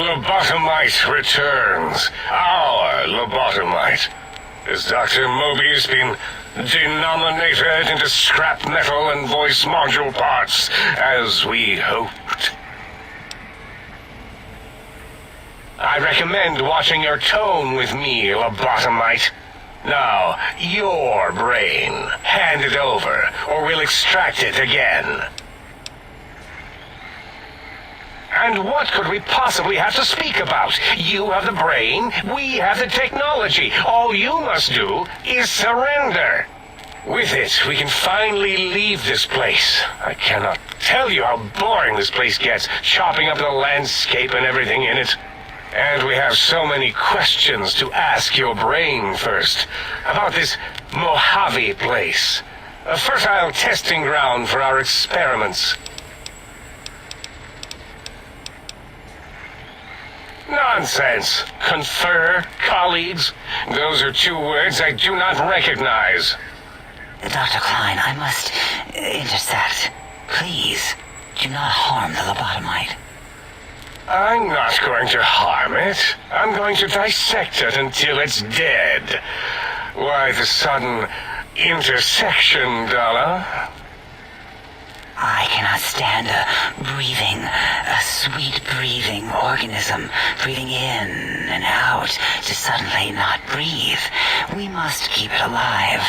lobotomite returns. Our lobotomite. Has Dr. Mobius been denominated into scrap metal and voice module parts, as we hoped? I recommend watching your tone with me, lobotomite. Now, your brain. Hand it over, or we'll extract it again. And what could we possibly have to speak about? You have the brain, we have the technology. All you must do is surrender. With it, we can finally leave this place. I cannot tell you how boring this place gets, chopping up the landscape and everything in it. And we have so many questions to ask your brain first. About this Mojave place. A fertile testing ground for our experiments. Nonsense. Confer, colleagues. Those are two words I do not recognize. Dr. Klein, I must intercept. Please, do not harm the lobotomite. I'm not going to harm it. I'm going to dissect it until it's dead. Why the sudden intersection, Dalla? I cannot stand a sweet breathing organism breathing in and out to suddenly not breathe. We must keep it alive.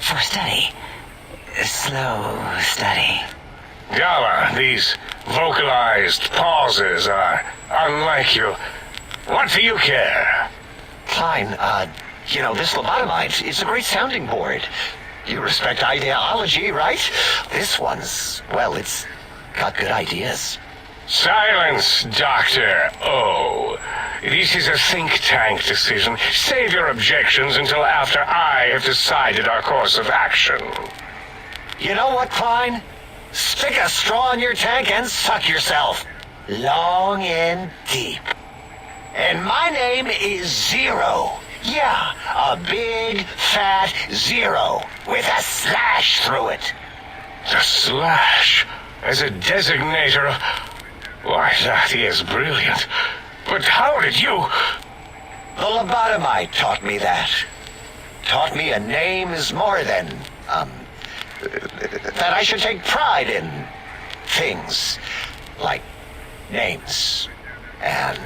For study. Slow study. Dalla, these vocalized pauses are unlike you. What do you care? Klein, this lobotomite is a great sounding board. You respect ideology, right? This one's, well, it's got good ideas. Silence, Dr. O. This is a think tank decision. Save your objections until after I have decided our course of action. You know what, Klein? Stick a straw in your tank and suck yourself. Long and deep. And my name is Zero. Yeah, a big, fat zero with a slash through it. The slash as a designator of... Why, that is brilliant. But how did you... The lobotomite taught me that. Taught me a name is more than, that I should take pride in things like names. And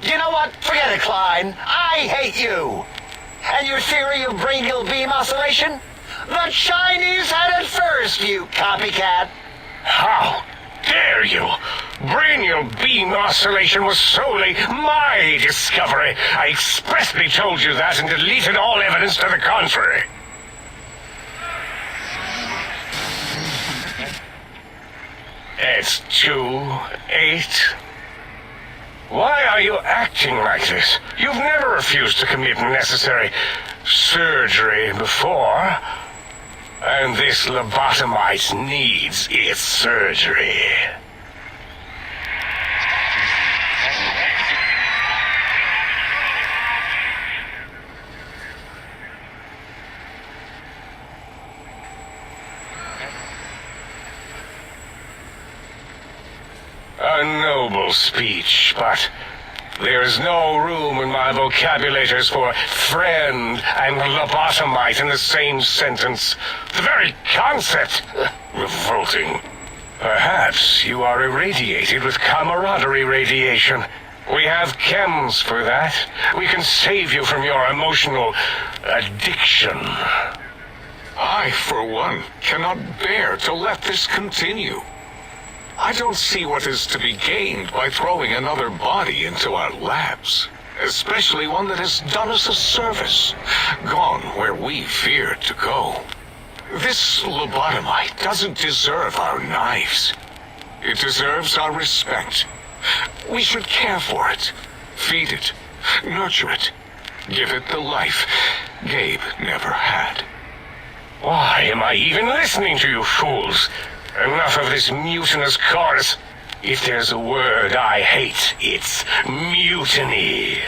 you know what? Forget it, Klein. I hate you. And your theory of brain-gill beam oscillation? The Chinese had it first, you copycat. How dare you? Brainial beam oscillation was solely my discovery. I expressly told you that and deleted all evidence to the contrary. It's 2-8. Why are you acting like this? You've never refused to commit necessary surgery before. And this lobotomite needs its surgery. A noble speech, but there is no room in my vocabulators for friend and lobotomite in the same sentence. The very concept, revolting. Perhaps you are irradiated with camaraderie radiation. We have chems for that. We can save you from your emotional addiction. I, for one, cannot bear to let this continue. I don't see what is to be gained by throwing another body into our labs, especially one that has done us a service, gone where we feared to go. This lobotomite doesn't deserve our knives. It deserves our respect. We should care for it, feed it, nurture it, give it the life Gabe never had. Why am I even listening to you fools? Enough of this mutinous chorus. If there's a word I hate, it's mutiny.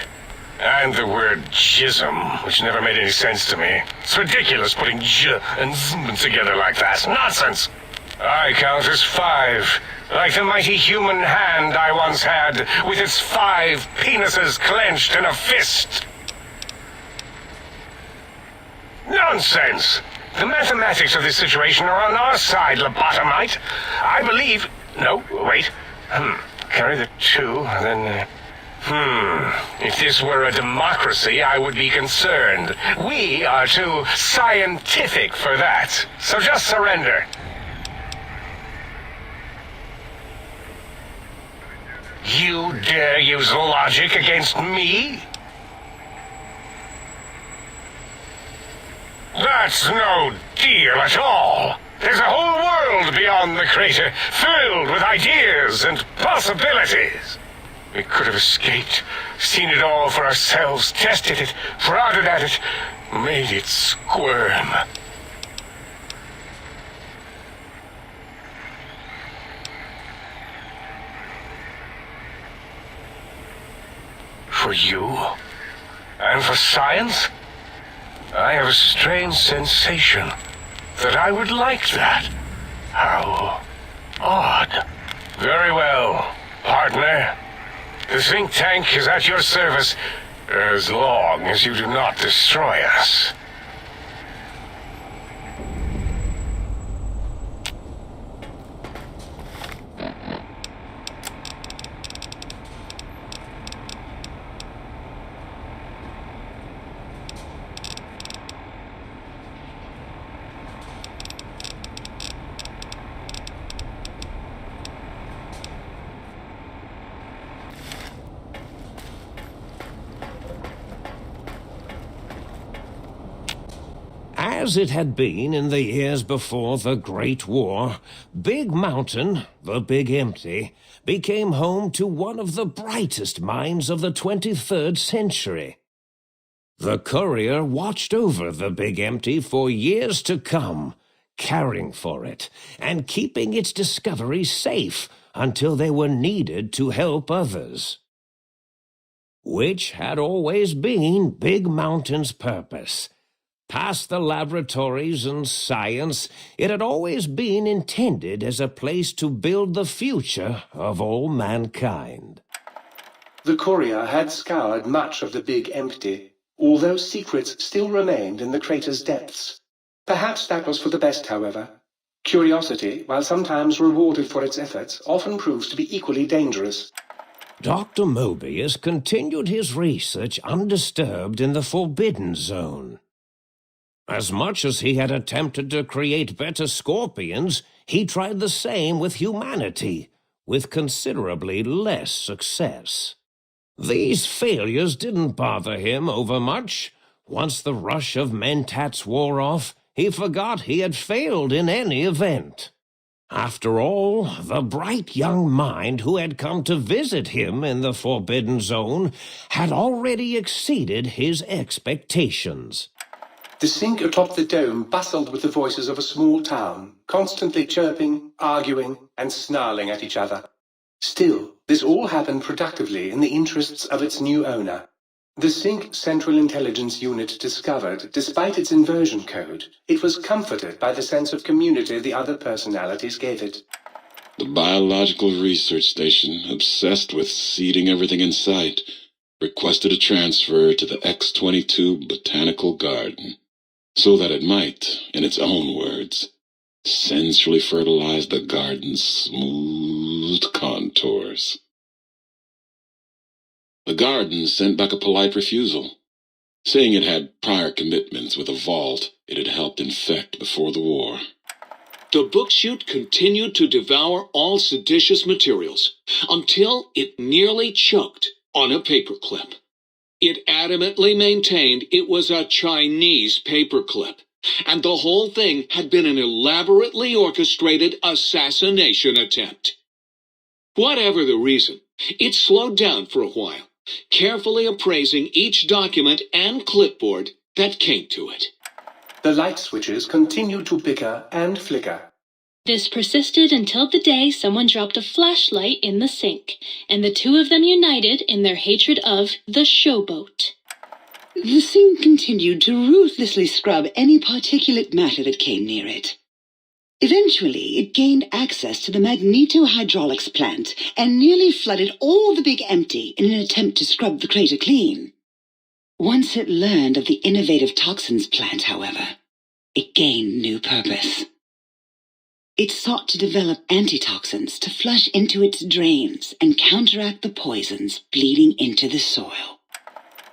And the word jism, which never made any sense to me. It's ridiculous putting j and zm together like that. Nonsense! I count as 5. like the mighty human hand I once had, with its 5 penises clenched in a fist. Nonsense! The mathematics of this situation are on our side, lobotomite. I believe... No, wait. Carry the 2, then... If this were a democracy, I would be concerned. We are too scientific for that. So just surrender. You dare use logic against me? That's no deal at all. There's a whole world beyond the crater, filled with ideas and possibilities. We could have escaped, seen it all for ourselves, tested it, prodded at it, made it squirm. For you? And for science? I have a strange sensation that I would like that. How odd. Very well, partner. The think tank is at your service as long as you do not destroy us. As it had been in the years before the Great War, Big Mountain, the Big Empty, became home to one of the brightest minds of the 23rd century. The courier watched over the Big Empty for years to come, caring for it and keeping its discoveries safe until they were needed to help others. Which had always been Big Mountain's purpose. Past the laboratories and science, it had always been intended as a place to build the future of all mankind. The courier had scoured much of the Big Empty, although secrets still remained in the crater's depths. Perhaps that was for the best, however. Curiosity, while sometimes rewarded for its efforts, often proves to be equally dangerous. Dr. Mobius continued his research undisturbed in the Forbidden Zone. As much as he had attempted to create better scorpions, he tried the same with humanity, with considerably less success. These failures didn't bother him overmuch. Once the rush of mentats wore off, he forgot he had failed in any event. After all, the bright young mind who had come to visit him in the Forbidden Zone had already exceeded his expectations. The sink atop the dome bustled with the voices of a small town, constantly chirping, arguing, and snarling at each other. Still, this all happened productively in the interests of its new owner. The Sync Central Intelligence Unit discovered, despite its inversion code, it was comforted by the sense of community the other personalities gave it. The Biological Research Station, obsessed with seeding everything in sight, requested a transfer to the X-22 Botanical Garden, so that it might, in its own words, sensually fertilize the garden's smooth contours. The garden sent back a polite refusal, saying it had prior commitments with a vault it had helped infect before the war. The book chute continued to devour all seditious materials until it nearly choked on a paperclip. It adamantly maintained it was a Chinese paperclip, and the whole thing had been an elaborately orchestrated assassination attempt. Whatever the reason, it slowed down for a while, carefully appraising each document and clipboard that came to it. The light switches continued to bicker and flicker. This persisted until the day someone dropped a flashlight in the sink, and the two of them united in their hatred of the showboat. The sink continued to ruthlessly scrub any particulate matter that came near it. Eventually, it gained access to the magneto-hydraulics plant and nearly flooded all the Big Empty in an attempt to scrub the crater clean. Once it learned of the innovative toxins plant, however, it gained new purpose. It sought to develop antitoxins to flush into its drains and counteract the poisons bleeding into the soil.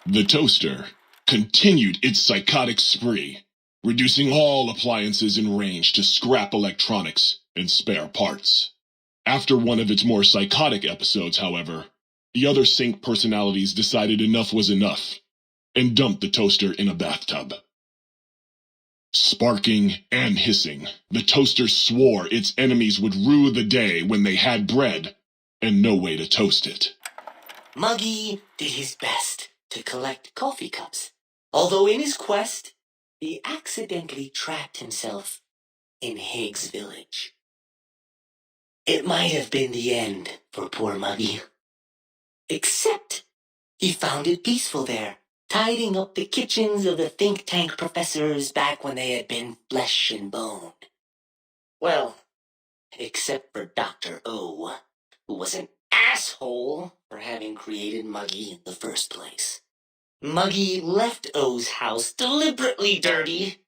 The toaster continued its psychotic spree, reducing all appliances in range to scrap electronics and spare parts. After one of its more psychotic episodes, however, the other sink personalities decided enough was enough and dumped the toaster in a bathtub. Sparking and hissing, the toaster swore its enemies would rue the day when they had bread and no way to toast it. Muggy did his best to collect coffee cups, although in his quest, he accidentally trapped himself in Higgs Village. It might have been the end for poor Muggy. Except he found it peaceful there, tidying up the kitchens of the think tank professors back when they had been flesh and bone. Well, except for Dr. O, who was an asshole for having created Muggy in the first place. Muggy left O's house deliberately dirty,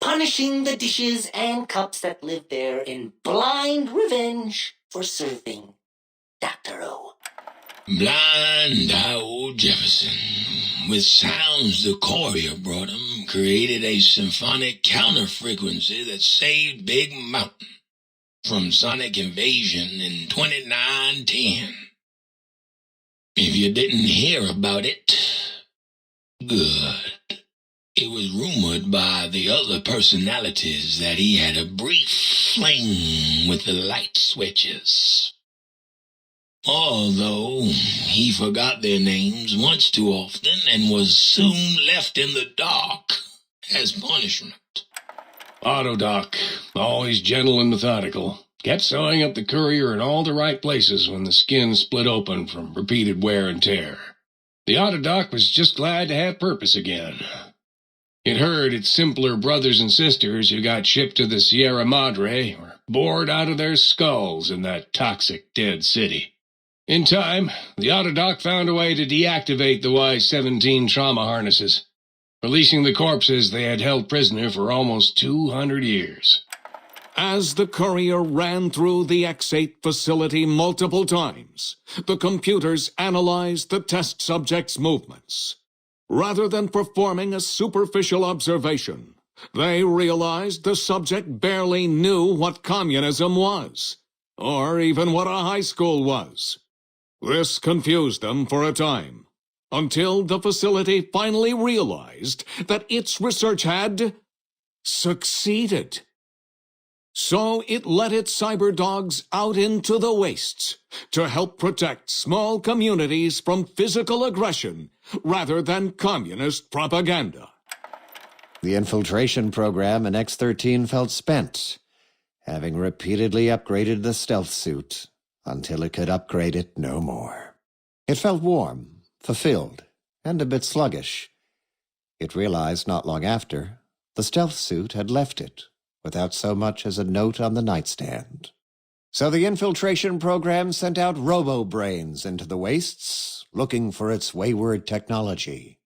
punishing the dishes and cups that lived there in blind revenge for serving Dr. O. Blind old Jefferson, with sounds the courier brought him, created a symphonic counter-frequency that saved Big Mountain from sonic invasion in 2910. If you didn't hear about it, good. It was rumored by the other personalities that he had a brief fling with the light switches. Although he forgot their names once too often and was soon left in the dark as punishment. Autodoc, always gentle and methodical, kept sewing up the courier in all the right places when the skin split open from repeated wear and tear. The Autodoc was just glad to have purpose again. It heard its simpler brothers and sisters who got shipped to the Sierra Madre were bored out of their skulls in that toxic dead city. In time, the Autodoc found a way to deactivate the Y-17 trauma harnesses, releasing the corpses they had held prisoner for almost 200 years. As the courier ran through the X-8 facility multiple times, the computers analyzed the test subject's movements. Rather than performing a superficial observation, they realized the subject barely knew what communism was, or even what a high school was. This confused them for a time, until the facility finally realized that its research had succeeded. So it let its cyber dogs out into the wastes to help protect small communities from physical aggression rather than communist propaganda. The infiltration program in X-13 felt spent, having repeatedly upgraded the stealth suit until it could upgrade it no more. It felt warm, fulfilled, and a bit sluggish. It realized not long after the stealth suit had left it without so much as a note on the nightstand. So the infiltration program sent out robo-brains into the wastes, looking for its wayward technology.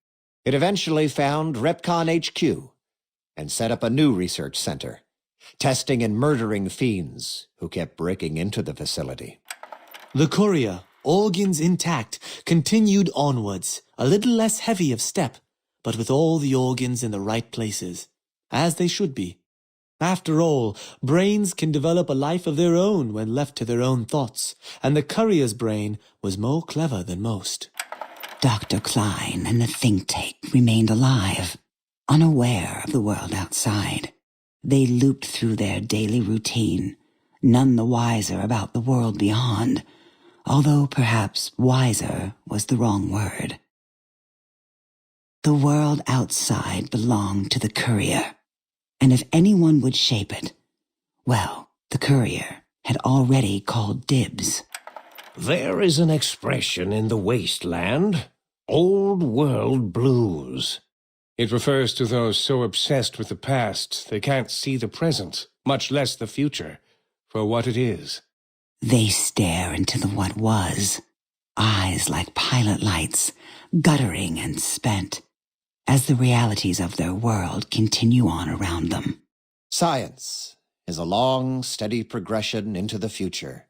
It eventually found Repcon HQ and set up a new research center, testing and murdering fiends who kept breaking into the facility. The courier, organs intact, continued onwards, a little less heavy of step, but with all the organs in the right places, as they should be. After all, brains can develop a life of their own when left to their own thoughts, and the courier's brain was more clever than most. Dr. Klein and the think tank remained alive, unaware of the world outside. They looped through their daily routine, none the wiser about the world beyond, although perhaps wiser was the wrong word. The world outside belonged to the courier, and if anyone would shape it, well, the courier had already called dibs. There is an expression in the wasteland, old world blues. It refers to those so obsessed with the past they can't see the present, much less the future, for what it is. They stare into the what was, eyes like pilot lights, guttering and spent, as the realities of their world continue on around them. Science is a long, steady progression into the future.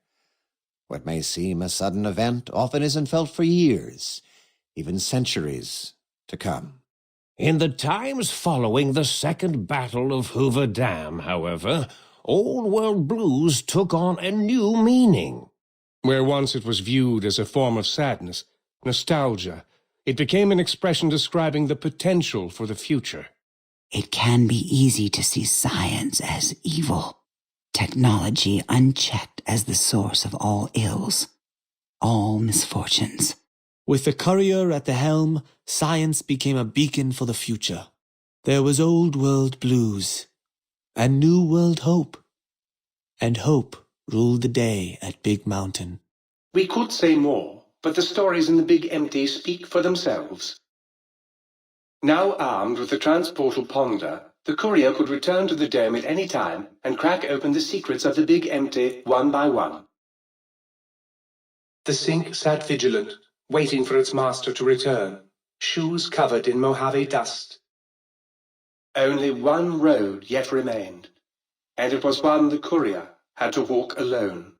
What may seem a sudden event often isn't felt for years, even centuries to come. In the times following the Second Battle of Hoover Dam, however, Old World blues took on a new meaning. Where once it was viewed as a form of sadness, nostalgia, it became an expression describing the potential for the future. It can be easy to see science as evil, technology unchecked as the source of all ills, all misfortunes. With the courier at the helm, science became a beacon for the future. There was old world blues, and new world hope. And hope ruled the day at Big Mountain. We could say more, but the stories in the Big Empty speak for themselves. Now armed with the transportal ponder, the courier could return to the dome at any time and crack open the secrets of the Big Empty one by one. The sink sat vigilant, waiting for its master to return, shoes covered in Mojave dust. Only one road yet remained, and it was one the courier had to walk alone.